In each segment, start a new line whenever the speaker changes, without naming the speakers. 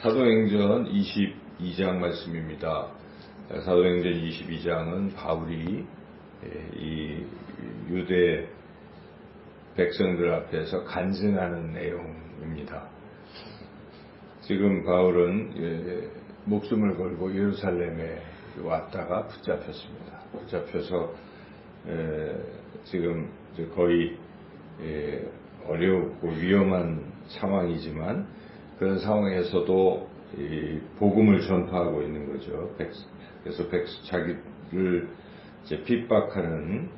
사도행전 22장 말씀입니다. 사도행전 22장은 바울이 이 유대 백성들 앞에서 간증하는 내용입니다. 지금 바울은 목숨을 걸고 예루살렘에 왔다가 붙잡혔습니다. 붙잡혀서 지금 거의 어렵고 위험한 상황이지만 그런 상황에서도 이 복음을 전파하고 있는 거죠. 그래서 자기를 이제 핍박하는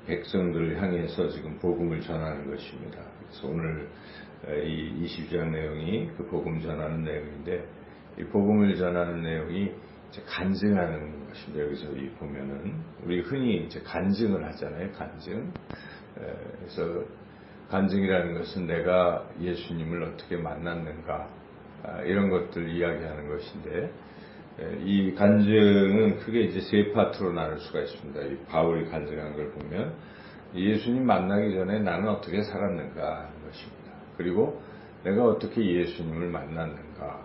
백성들을 향해서 지금 복음을 전하는 것입니다. 그래서 오늘 이 22장 내용이 그 복음 전하는 내용인데, 이 복음을 전하는 내용이 이제 간증하는 것입니다. 여기서 보면은 우리 흔히 이제 간증을 하잖아요. 간증. 그래서 간증이라는 것은 내가 예수님을 어떻게 만났는가, 이런 것들 이야기하는 것인데, 이 간증은 크게 이제 세 파트로 나눌 수가 있습니다. 이 바울이 간증한 걸 보면 예수님 만나기 전에 나는 어떻게 살았는가 하는 것입니다. 그리고 내가 어떻게 예수님을 만났는가,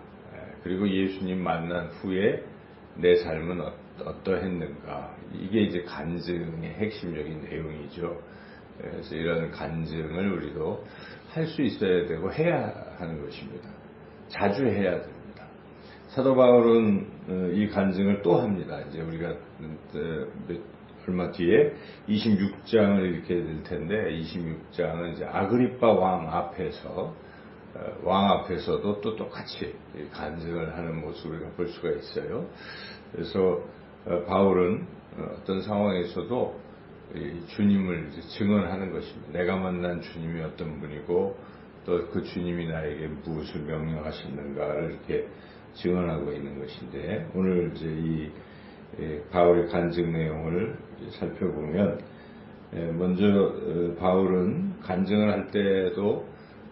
그리고 예수님 만난 후에 내 삶은 어떠했는가, 이게 이제 간증의 핵심적인 내용이죠. 그래서 이런 간증을 우리도 할 수 있어야 되고 해야 하는 것입니다. 자주 해야 됩니다. 사도 바울은 이 간증을 또 합니다. 이제 우리가 얼마 뒤에 26장을 읽게 될 텐데, 26장은 이제 아그리빠 왕 앞에서도 또 똑같이 간증을 하는 모습을 우리가 볼 수가 있어요. 그래서 바울은 어떤 상황에서도 주님을 증언하는 것입니다. 내가 만난 주님이 어떤 분이고 또 그 주님이 나에게 무엇을 명령하셨는가를 이렇게 증언하고 있는 것인데, 오늘 이제 이 바울의 간증 내용을 살펴보면, 먼저 바울은 간증을 할 때도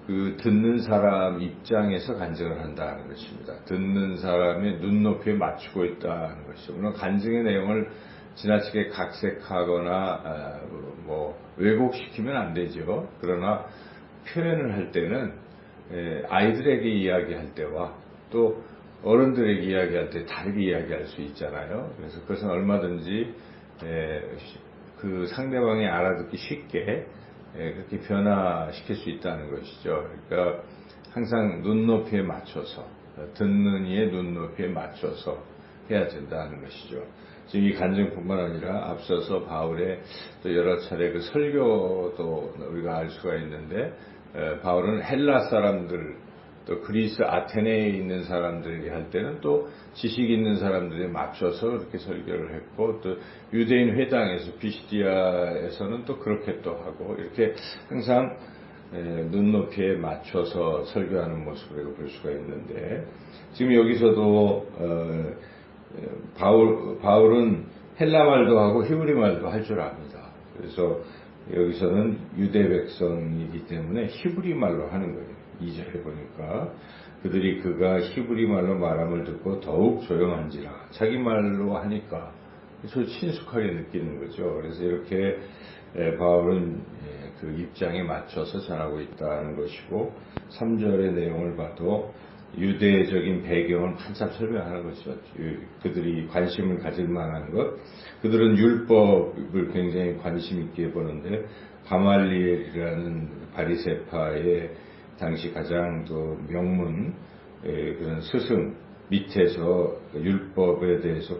그 듣는 사람 입장에서 간증을 한다는 것입니다. 듣는 사람의 눈높이에 맞추고 있다는 것이죠. 물론 간증의 내용을 지나치게 각색하거나 왜곡시키면 안 되죠. 그러나 표현을 할 때는 아이들에게 이야기할 때와 또 어른들에게 이야기할 때 다르게 이야기할 수 있잖아요. 그래서 그것은 얼마든지 그 상대방이 알아듣기 쉽게 그렇게 변화시킬 수 있다는 것이죠. 그러니까 항상 눈높이에 맞춰서, 듣는 이의 눈높이에 맞춰서 해야 된다는 것이죠. 지금 이 간증뿐만 아니라 앞서서 바울의 또 여러 차례 그 설교도 우리가 알 수가 있는데, 바울은 헬라 사람들, 또 그리스 아테네에 있는 사람들이 할 때는 또 지식 있는 사람들에 맞춰서 그렇게 설교를 했고, 또 유대인 회당에서 피시디아에서는 또 그렇게 또 하고, 이렇게 항상 눈높이에 맞춰서 설교하는 모습을 볼 수가 있는데, 지금 여기서도 바울은 헬라 말도 하고 히브리 말도 할 줄 압니다. 그래서 여기서는 유대 백성이기 때문에 히브리 말로 하는 거예요. 2절에 보니까 그들이 그가 히브리 말로 말함을 듣고 더욱 조용한지라, 자기 말로 하니까 저 친숙하게 느끼는 거죠. 그래서 이렇게 바울은 그 입장에 맞춰서 전하고 있다는 것이고, 3절의 내용을 봐도 유대적인 배경을 한참 설명하는 것이죠. 그들이 관심을 가질 만한 것, 그들은 율법을 굉장히 관심 있게 보는데, 가말리엘이라는 바리새파의 당시 가장 또 명문 그런 스승 밑에서 율법에 대해서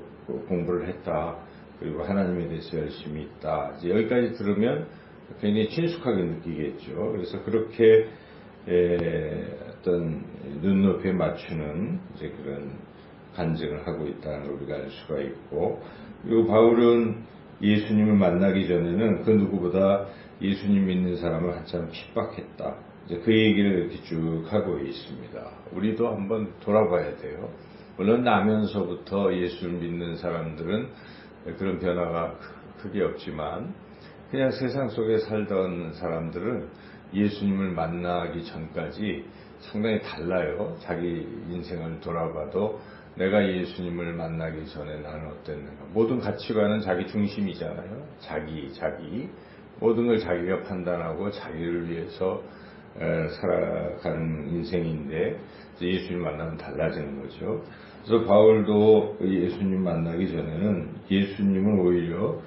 공부를 했다, 그리고 하나님에 대해서 열심히 있다, 이제 여기까지 들으면 굉장히 친숙하게 느끼겠죠. 그래서 그렇게 어떤 눈높이에 맞추는 이제 그런 간증을 하고 있다는 걸 우리가 알 수가 있고, 그리고 바울은 예수님을 만나기 전에는 그 누구보다 예수님 믿는 사람을 한참 핍박했다, 이제 그 얘기를 이렇게 쭉 하고 있습니다. 우리도 한번 돌아봐야 돼요. 물론 나면서부터 예수를 믿는 사람들은 그런 변화가 크게 없지만, 그냥 세상 속에 살던 사람들은 예수님을 만나기 전까지 상당히 달라요. 자기 인생을 돌아봐도 내가 예수님을 만나기 전에 나는 어땠는가. 모든 가치관은 자기 중심이잖아요. 자기 모든 걸 자기가 판단하고 자기를 위해서 살아가는 인생인데 예수님 만나면 달라지는 거죠. 그래서 바울도 예수님 만나기 전에는 예수님을 오히려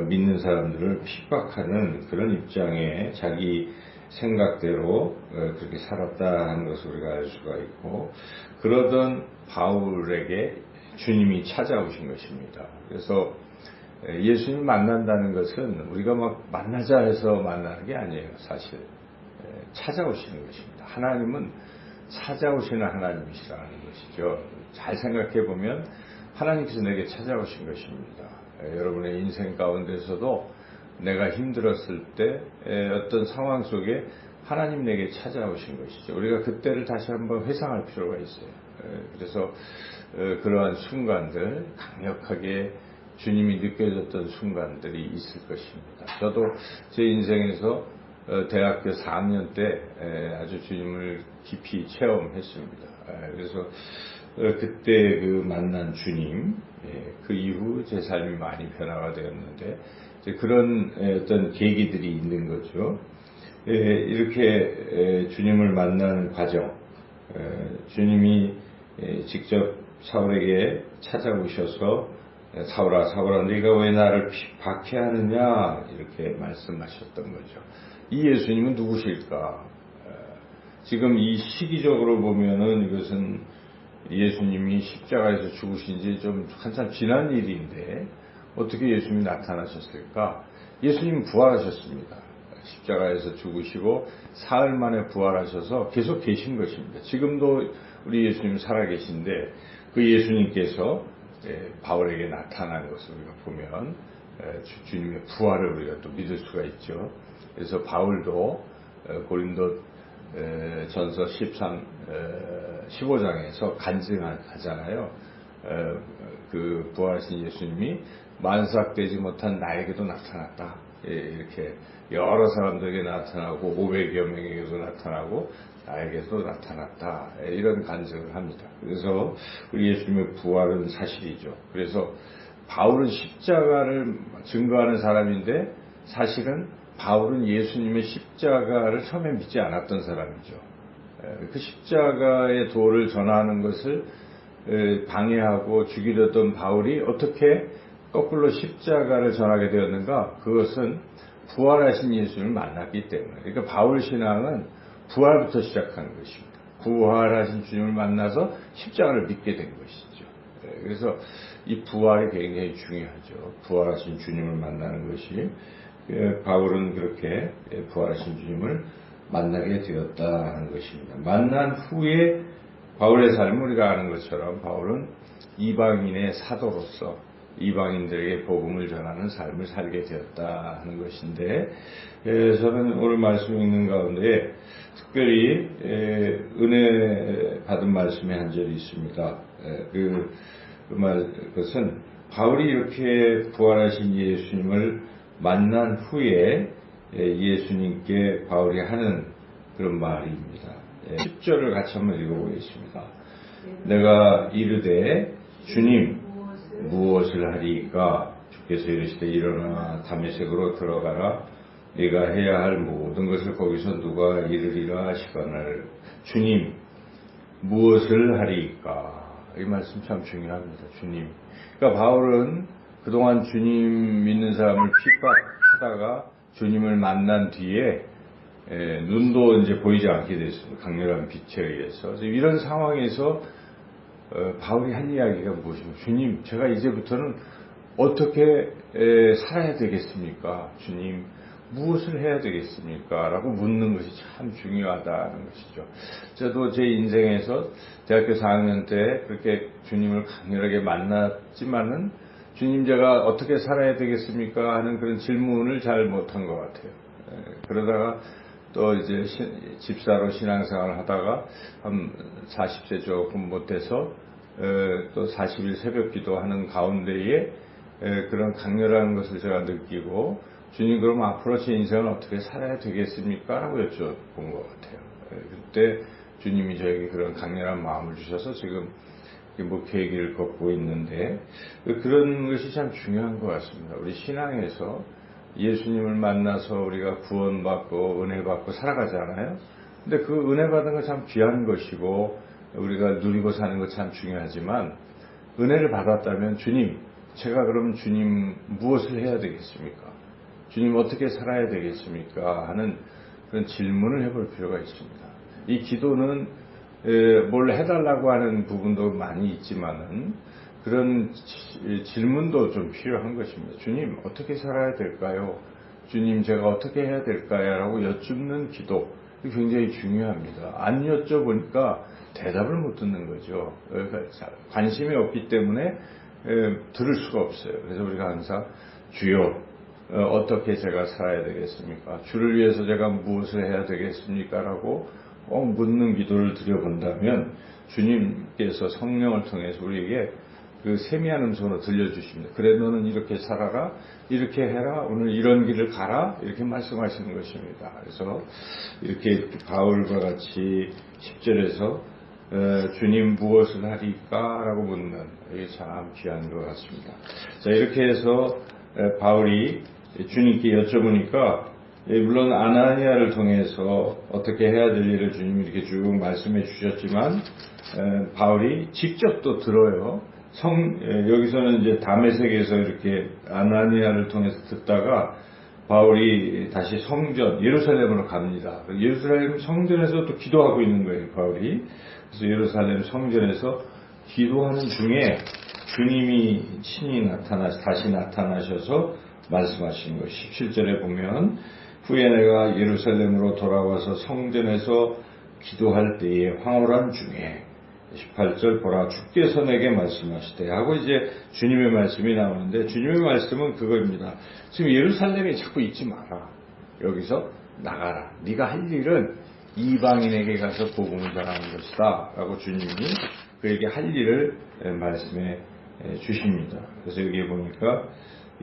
믿는 사람들을 핍박하는 그런 입장에 자기 생각대로 그렇게 살았다 하는 것을 우리가 알 수가 있고, 그러던 바울에게 주님이 찾아오신 것입니다. 그래서 예수님 만난다는 것은 우리가 막 만나자 해서 만나는 게 아니에요. 사실 찾아오시는 것입니다. 하나님은 찾아오시는 하나님이시라는 것이죠. 잘 생각해 보면 하나님께서 내게 찾아오신 것입니다. 여러분의 인생 가운데서도 내가 힘들었을 때 어떤 상황 속에 하나님 내게 찾아오신 것이죠. 우리가 그때를 다시 한번 회상할 필요가 있어요. 그래서 그러한 순간들, 강력하게 주님이 느껴졌던 순간들이 있을 것입니다. 저도 제 인생에서 대학교 4학년 때 아주 주님을 깊이 체험했습니다. 그래서 그때 그 만난 주님, 그 이후 제 삶이 많이 변화가 되었는데, 그런 어떤 계기들이 있는 거죠. 이렇게 주님을 만나는 과정, 주님이 직접 사울에게 찾아오셔서 사울아 사울아 네가 왜 나를 박해하느냐 이렇게 말씀하셨던 거죠. 이 예수님은 누구실까? 지금 이 시기적으로 보면은 이것은 예수님이 십자가에서 죽으신 지 좀 한참 지난 일인데 어떻게 예수님이 나타나셨을까? 예수님은 부활하셨습니다. 십자가에서 죽으시고 사흘 만에 부활하셔서 계속 계신 것입니다. 지금도 우리 예수님 살아계신데 그 예수님께서 바울에게 나타난 것을 우리가 보면 주님의 부활을 우리가 또 믿을 수가 있죠. 그래서 바울도 고린도 전서 15장에서 간증하잖아요. 그 부활하신 예수님이 만삭되지 못한 나에게도 나타났다. 이렇게 여러 사람들에게 나타나고 500여 명에게도 나타나고 나에게도 나타났다. 이런 간증을 합니다. 그래서 우리 예수님의 부활은 사실이죠. 그래서 바울은 십자가를 증거하는 사람인데 사실은 바울은 예수님의 십자가를 처음에 믿지 않았던 사람이죠. 그 십자가의 도를 전하는 것을 방해하고 죽이려던 바울이 어떻게 거꾸로 십자가를 전하게 되었는가? 그것은 부활하신 예수님을 만났기 때문에. 그러니까 바울 신앙은 부활부터 시작하는 것입니다. 부활하신 주님을 만나서 십자가를 믿게 된 것이죠. 그래서 이 부활이 굉장히 중요하죠. 부활하신 주님을 만나는 것이. 바울은 그렇게 부활하신 주님을 만나게 되었다 하는 것입니다. 만난 후에 바울의 삶을 우리가 아는 것처럼 바울은 이방인의 사도로서 이방인들에게 복음을 전하는 삶을 살게 되었다 하는 것인데, 저는 오늘 말씀 읽는 가운데 특별히 은혜 받은 말씀의 한 절이 있습니다. 그것은 바울이 이렇게 부활하신 예수님을 만난 후에 예수님께 바울이 하는 그런 말입니다. 10절을 같이 한번 읽어보겠습니다. 내가 이르되 주님 무엇을 하리이까? 주께서 이르시되 일어나 다메섹으로 들어가라. 네가 해야 할 모든 것을 거기서 누가 이르리라 하시거늘. 주님 무엇을 하리이까? 이 말씀 참 중요합니다. 주님. 그러니까 바울은 그동안 주님 믿는 사람을 핍박하다가 주님을 만난 뒤에 눈도 이제 보이지 않게 됐습니다. 강렬한 빛에 의해서. 이런 상황에서 바울이 한 이야기가 무엇입니까? 주님, 제가 이제부터는 어떻게 살아야 되겠습니까? 주님, 무엇을 해야 되겠습니까? 라고 묻는 것이 참 중요하다는 것이죠. 저도 제 인생에서 대학교 4학년 때 그렇게 주님을 강렬하게 만났지만은 주님, 제가 어떻게 살아야 되겠습니까? 하는 그런 질문을 잘 못한 것 같아요. 그러다가 또 이제 집사로 신앙생활을 하다가 한 40세 조금 못돼서 또 40일 새벽 기도하는 가운데에 그런 강렬한 것을 제가 느끼고, 주님 그럼 앞으로 제 인생을 어떻게 살아야 되겠습니까? 라고 여쭤본 것 같아요. 그때 주님이 저에게 그런 강렬한 마음을 주셔서 지금 계기를 걷고 있는데, 그런 것이 참 중요한 것 같습니다. 우리 신앙에서 예수님을 만나서 우리가 구원받고 은혜받고 살아가잖아요. 근데 그 은혜 받은 거 참 귀한 것이고 우리가 누리고 사는 거 참 중요하지만 은혜를 받았다면 주님, 제가 그럼 주님 무엇을 해야 되겠습니까? 주님 어떻게 살아야 되겠습니까? 하는 그런 질문을 해볼 필요가 있습니다. 이 기도는 뭘 해달라고 하는 부분도 많이 있지만은 그런 질문도 좀 필요한 것입니다. 주님 어떻게 살아야 될까요? 주님 제가 어떻게 해야 될까요? 라고 여쭙는 기도 굉장히 중요합니다. 안 여쭤보니까 대답을 못 듣는 거죠. 관심이 없기 때문에 들을 수가 없어요. 그래서 우리가 항상 주여 어떻게 제가 살아야 되겠습니까? 주를 위해서 제가 무엇을 해야 되겠습니까? 라고 꼭 묻는 기도를 드려본다면 주님께서 성령을 통해서 우리에게 그 세미한 음성으로 들려주십니다. 그래 너는 이렇게 살아라, 이렇게 해라, 오늘 이런 길을 가라, 이렇게 말씀하시는 것입니다. 그래서 이렇게 바울과 같이 10절에서 주님 무엇을 하리까? 라고 묻는 이게 참 귀한 것 같습니다. 자, 이렇게 해서 바울이 주님께 여쭤보니까 물론 아나니아를 통해서 어떻게 해야 될 일을 주님이 이렇게 쭉 말씀해 주셨지만 바울이 직접 또 들어요. 여기서는 이제 다메섹에서 이렇게 아나니아를 통해서 듣다가 바울이 다시 성전 예루살렘으로 갑니다. 예루살렘 성전에서 또 기도하고 있는 거예요, 바울이. 그래서 예루살렘 성전에서 기도하는 중에 주님이 친히 다시 나타나셔서 말씀하신 것. 17절에 보면 후에 내가 예루살렘으로 돌아와서 성전에서 기도할 때에 황홀한 중에 18절 보라 주께서 내게 말씀하시되 하고 이제 주님의 말씀이 나오는데 주님의 말씀은 그거입니다. 지금 예루살렘에 자꾸 있지 마라. 여기서 나가라. 네가 할 일은 이방인에게 가서 복음을 전하는 것이다. 라고 주님이 그에게 할 일을 말씀해 주십니다. 그래서 여기에 보니까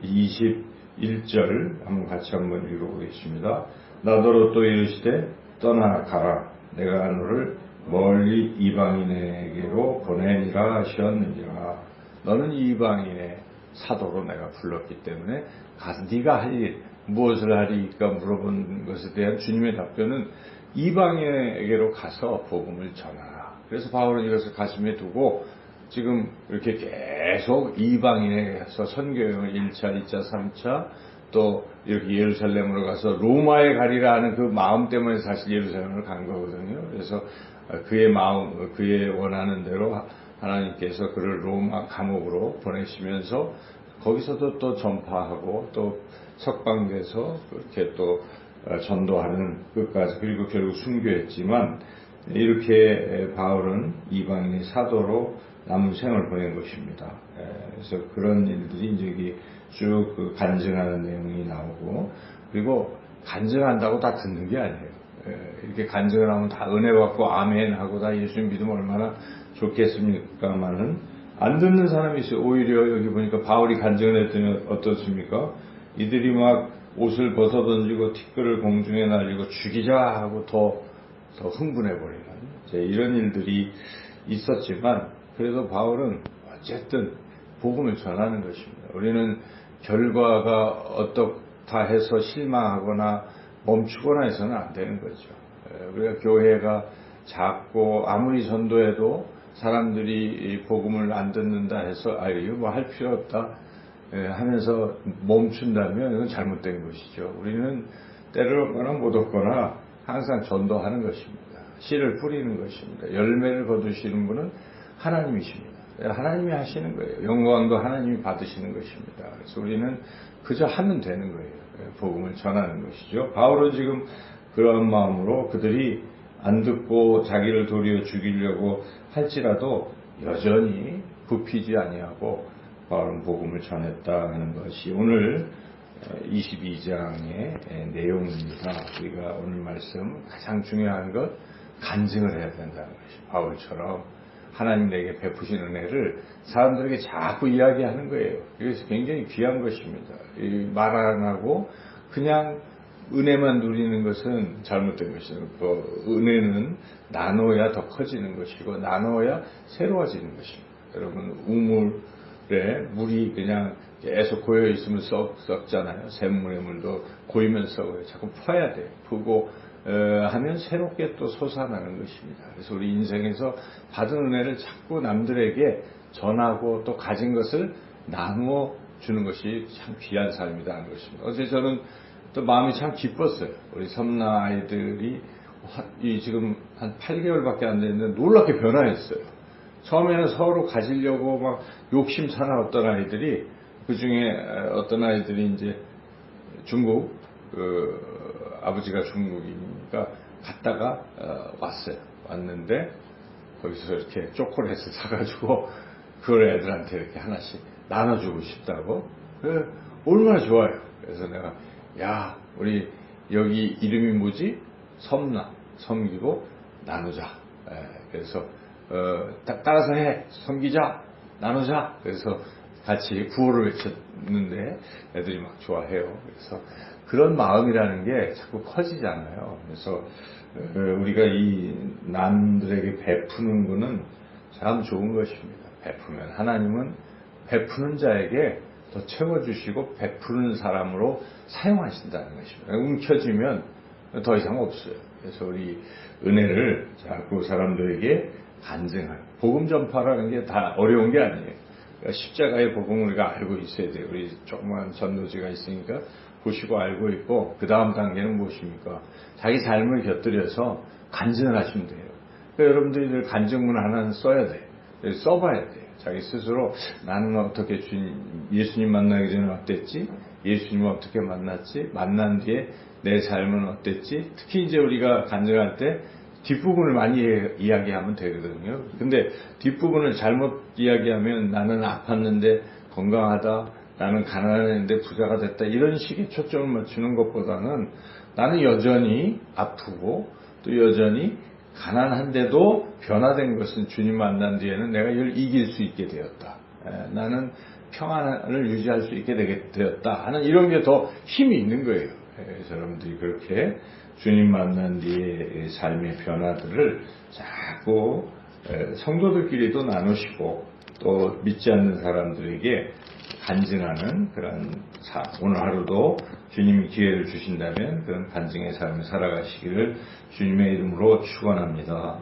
21절 한번 읽어보겠습니다. 나더러 또 이르시되 떠나가라. 내가 너를 멀리 이방인에게로 보내니라 하셨느니라. 너는 이방인의 사도로 내가 불렀기 때문에 가서 네가 할 일 무엇을 하리까 물어본 것에 대한 주님의 답변은 이방인에게로 가서 복음을 전하라. 그래서 바울은 이것을 가슴에 두고 지금 이렇게 계속 이방인에게 가서 선교여행을 1차, 2차, 3차 또 이렇게 예루살렘으로 가서 로마에 가리라 하는 그 마음 때문에 사실 예루살렘을 간 거거든요. 그래서 그의 마음, 그의 원하는 대로 하나님께서 그를 로마 감옥으로 보내시면서 거기서도 또 전파하고 또 석방돼서 그렇게 또 전도하는 끝까지 그리고 결국 순교했지만 이렇게 바울은 이방인의 사도로 남은 생을 보낸 것입니다. 그래서 그런 일들이 이제 여기 쭉 간증하는 내용이 나오고 그리고 간증한다고 다 듣는 게 아니에요. 이렇게 간증을 하면 다 은혜 받고 아멘 하고 다 예수님 믿으면 얼마나 좋겠습니까만은 안 듣는 사람이 있어요. 오히려 여기 보니까 바울이 간증을 했더니 어떻습니까? 이들이 막 옷을 벗어던지고 티끌을 공중에 날리고 죽이자 하고 더 흥분해버리는 이런 일들이 있었지만 그래도 바울은 어쨌든 복음을 전하는 것입니다. 우리는 결과가 어떻다 해서 실망하거나 멈추거나 해서는 안 되는 거죠. 우리가 교회가 작고 아무리 전도해도 사람들이 복음을 안 듣는다 해서 이거 뭐 할 필요 없다 하면서 멈춘다면 이건 잘못된 것이죠. 우리는 때를 얻거나 못 얻거나 항상 전도하는 것입니다. 씨를 뿌리는 것입니다. 열매를 거두시는 분은 하나님이십니다. 하나님이 하시는 거예요. 영광도 하나님이 받으시는 것입니다. 그래서 우리는 그저 하면 되는 거예요. 복음을 전하는 것이죠. 바울은 지금 그런 마음으로 그들이 안 듣고 자기를 도리어 죽이려고 할지라도 여전히 굽히지 아니하고 바울은 복음을 전했다 하는 것이 오늘 22장의 내용입니다. 우리가 오늘 말씀 가장 중요한 것 간증을 해야 된다는 것이 바울처럼 하나님 내게 베푸신 은혜를 사람들에게 자꾸 이야기하는 거예요. 그래서 굉장히 귀한 것입니다. 말 안 하고 그냥 은혜만 누리는 것은 잘못된 것이죠. 은혜는 나눠야 더 커지는 것이고 나눠야 새로워지는 것입니다. 여러분 우물 물이 그냥 계속 고여 있으면 썩잖아요. 샘물의 물도 고이면 썩어요. 자꾸 퍼야 돼요. 푸고 하면 새롭게 또 솟아나는 것입니다. 그래서 우리 인생에서 받은 은혜를 자꾸 남들에게 전하고 또 가진 것을 나누어 주는 것이 참 귀한 삶이다 하는 것입니다. 어제 저는 또 마음이 참 기뻤어요. 우리 섬나 아이들이 지금 한 8개월밖에 안 됐는데 놀랍게 변화했어요. 처음에는 서로 가지려고 막 욕심 사나 어떤 아이들이, 그 중에 어떤 아이들이 이제 중국, 아버지가 중국이니까 갔다가 왔어요. 왔는데 거기서 이렇게 초콜릿을 사가지고 그걸 애들한테 이렇게 하나씩 나눠주고 싶다고. 얼마나 좋아요. 그래서 내가, 야, 우리 여기 이름이 뭐지? 섬나, 섬기고 나누자. 그래서 따라서 해, 섬기자, 나누자. 그래서 같이 구호를 외쳤는데 애들이 막 좋아해요. 그래서 그런 마음이라는 게 자꾸 커지잖아요. 그래서 우리가 이 남들에게 베푸는 거는 참 좋은 것입니다. 베푸면 하나님은 베푸는 자에게 더 채워주시고 베푸는 사람으로 사용하신다는 것입니다. 움켜쥐면 더 이상 없어요. 그래서 우리 은혜를 자꾸 사람들에게 간증하는, 복음 전파라는 게 다 어려운 게 아니에요. 그러니까 십자가의 복음을 우리가 알고 있어야 돼요. 우리 조그만 전도지가 있으니까 보시고 알고 있고, 그 다음 단계는 무엇입니까? 자기 삶을 곁들여서 간증을 하시면 돼요. 그러니까 여러분들이 늘 간증문 하나는 써야 돼요. 써봐야 돼요. 자기 스스로 나는 어떻게 예수님 만나기 전에 어땠지? 예수님을 어떻게 만났지? 만난 뒤에 내 삶은 어땠지? 특히 이제 우리가 간증할 때 뒷부분을 많이 이야기하면 되거든요. 근데 뒷부분을 잘못 이야기하면 나는 아팠는데 건강하다, 나는 가난했는데 부자가 됐다, 이런 식의 초점을 맞추는 것보다는 나는 여전히 아프고 또 여전히 가난한데도 변화된 것은 주님 만난 뒤에는 내가 이걸 이길 수 있게 되었다. 나는 평안을 유지할 수 있게 되었다 하는 이런 게 더 힘이 있는 거예요. 그래서 여러분들이 그렇게 주님 만난 뒤의 삶의 변화들을 자꾸 성도들끼리도 나누시고 또 믿지 않는 사람들에게 간증하는 그런 오늘 하루도 주님이 기회를 주신다면 그런 간증의 삶을 살아가시기를 주님의 이름으로 축원합니다.